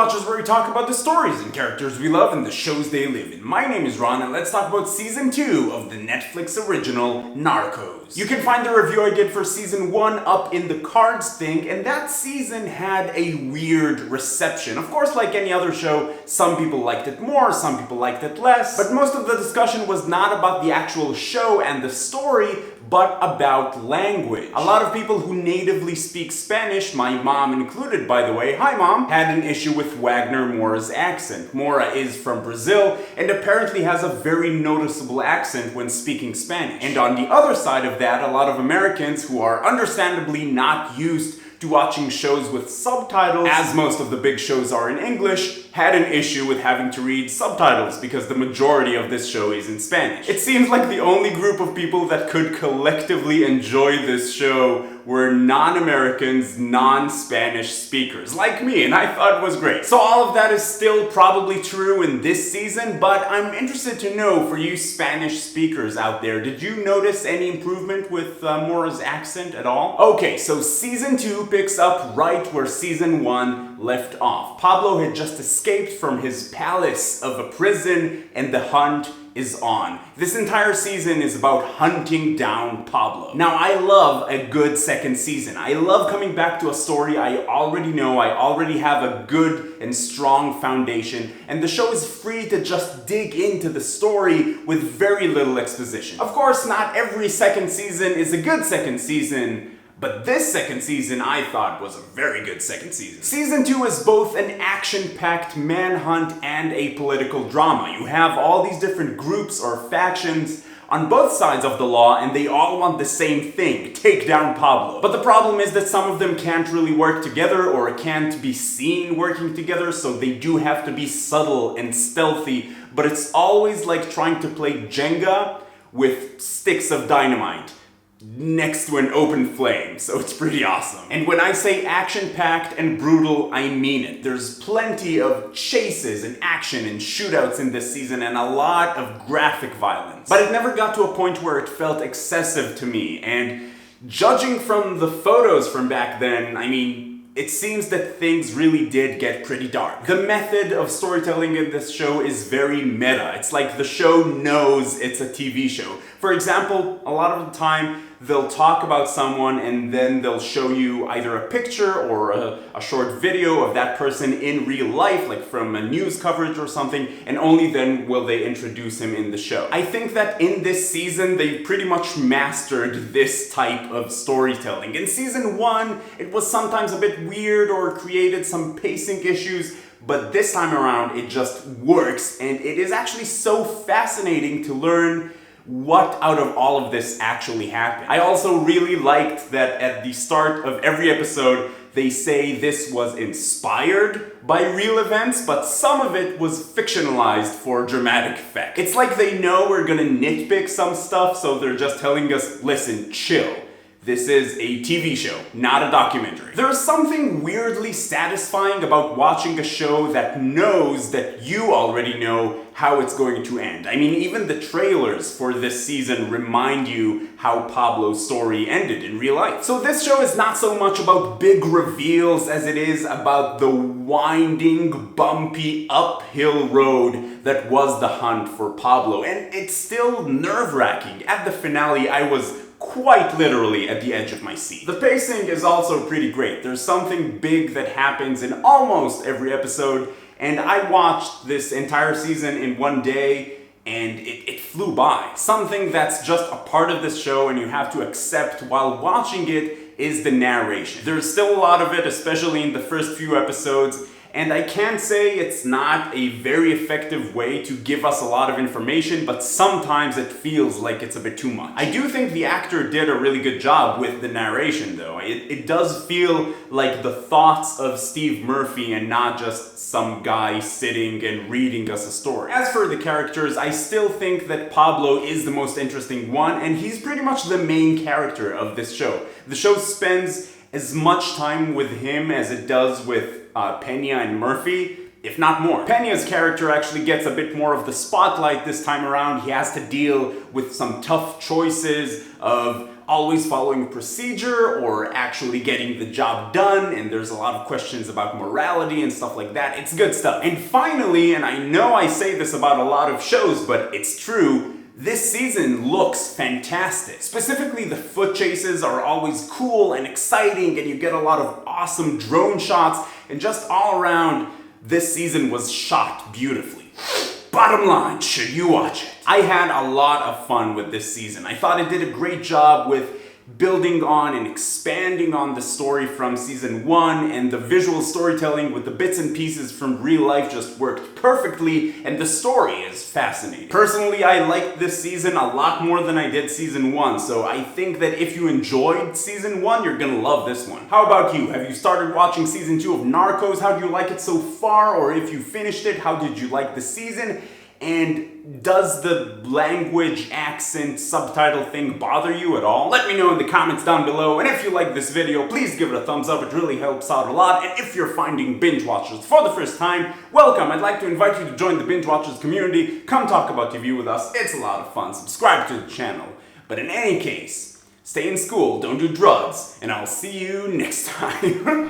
Watchers, where we talk about the stories and characters we love and the shows they live in. My name is Ron, and let's talk about Season 2 of the Netflix original Narcos. You can find the review I did for Season 1 up in the cards thing, and that season had a weird reception. Of course, like any other show, some people liked it more, some people liked it less, but most of the discussion was not about the actual show and the story, but about language. A lot of people who natively speak Spanish, my mom included by the way, hi mom, had an issue with Wagner Moura's accent. Moura is from Brazil and apparently has a very noticeable accent when speaking Spanish. And on the other side of that, a lot of Americans who are understandably not used to watching shows with subtitles, as most of the big shows are in English, had an issue with having to read subtitles because the majority of this show is in Spanish. It seems like the only group of people that could collectively enjoy this show were non-Americans, non-Spanish speakers, like me, and I thought it was great. So all of that is still probably true in this season, but I'm interested to know, for you Spanish speakers out there, did you notice any improvement with Moura's accent at all? Okay, so Season 2 picks up right where Season 1 left off. Pablo had just escaped from his palace of a prison, and the hunt is on. This entire season is about hunting down Pablo. Now, I love a good second season. I love coming back to a story I already know, I already have a good and strong foundation, and the show is free to just dig into the story with very little exposition. Of course, not every second season is a good second season, but this second season I thought was a very good second season. Season 2 is both an action-packed manhunt and a political drama. You have all these different groups or factions on both sides of the law, and they all want the same thing: take down Pablo. But the problem is that some of them can't really work together or can't be seen working together, so they do have to be subtle and stealthy, but it's always like trying to play Jenga with sticks of dynamite next to an open flame, so it's pretty awesome. And when I say action-packed and brutal, I mean it. There's plenty of chases and action and shootouts in this season and a lot of graphic violence. But it never got to a point where it felt excessive to me, and judging from the photos from back then, I mean, it seems that things really did get pretty dark. The method of storytelling in this show is very meta. It's like the show knows it's a TV show. For example, a lot of the time, they'll talk about someone and then they'll show you either a picture or a short video of that person in real life, like from a news coverage or something, and only then will they introduce him in the show. I think that in this season, they pretty much mastered this type of storytelling. In Season 1, it was sometimes a bit weird or created some pacing issues, but this time around, it just works, and it is actually so fascinating to learn what out of all of this actually happened. I also really liked that at the start of every episode, they say this was inspired by real events, but some of it was fictionalized for dramatic effect. It's like they know we're gonna nitpick some stuff, so they're just telling us, listen, chill. This is a TV show, not a documentary. There's something weirdly satisfying about watching a show that knows that you already know how it's going to end. I mean, even the trailers for this season remind you how Pablo's story ended in real life. So this show is not so much about big reveals as it is about the winding, bumpy, uphill road that was the hunt for Pablo. And it's still nerve-wracking. At the finale, I was quite literally at the edge of my seat. The pacing is also pretty great. There's something big that happens in almost every episode, and I watched this entire season in one day, and it flew by. Something that's just a part of this show and you have to accept while watching it is the narration. There's still a lot of it, especially in the first few episodes, and I can say it's not a very effective way to give us a lot of information, but sometimes it feels like it's a bit too much. I do think the actor did a really good job with the narration though. It does feel like the thoughts of Steve Murphy and not just some guy sitting and reading us a story. As for the characters, I still think that Pablo is the most interesting one, and he's pretty much the main character of this show. The show spends as much time with him as it does with Pena and Murphy, if not more. Pena's character actually gets a bit more of the spotlight this time around. He has to deal with some tough choices of always following procedure or actually getting the job done, and there's a lot of questions about morality and stuff like that. It's good stuff. And finally, and I know I say this about a lot of shows, but it's true, this season looks fantastic. Specifically, the foot chases are always cool and exciting, and you get a lot of awesome drone shots, and just all around, this season was shot beautifully. Bottom line, should you watch it? I had a lot of fun with this season. I thought it did a great job with building on and expanding on the story from season 1, and the visual storytelling with the bits and pieces from real life just worked perfectly, and the story is fascinating. Personally, I liked this season a lot more than I did season 1, so I think that if you enjoyed season 1, you're gonna love this one. How about you? Have you started watching season 2 of Narcos? How do you like it so far? Or if you finished it, how did you like the season? And does the language, accent, subtitle thing bother you at all? Let me know in the comments down below, and if you like this video, please give it a thumbs up, it really helps out a lot. And if you're finding binge watchers for the first time, welcome! I'd like to invite you to join the binge watchers community. Come talk about TV with us, it's a lot of fun. Subscribe to the channel. But in any case, stay in school, don't do drugs, and I'll see you next time.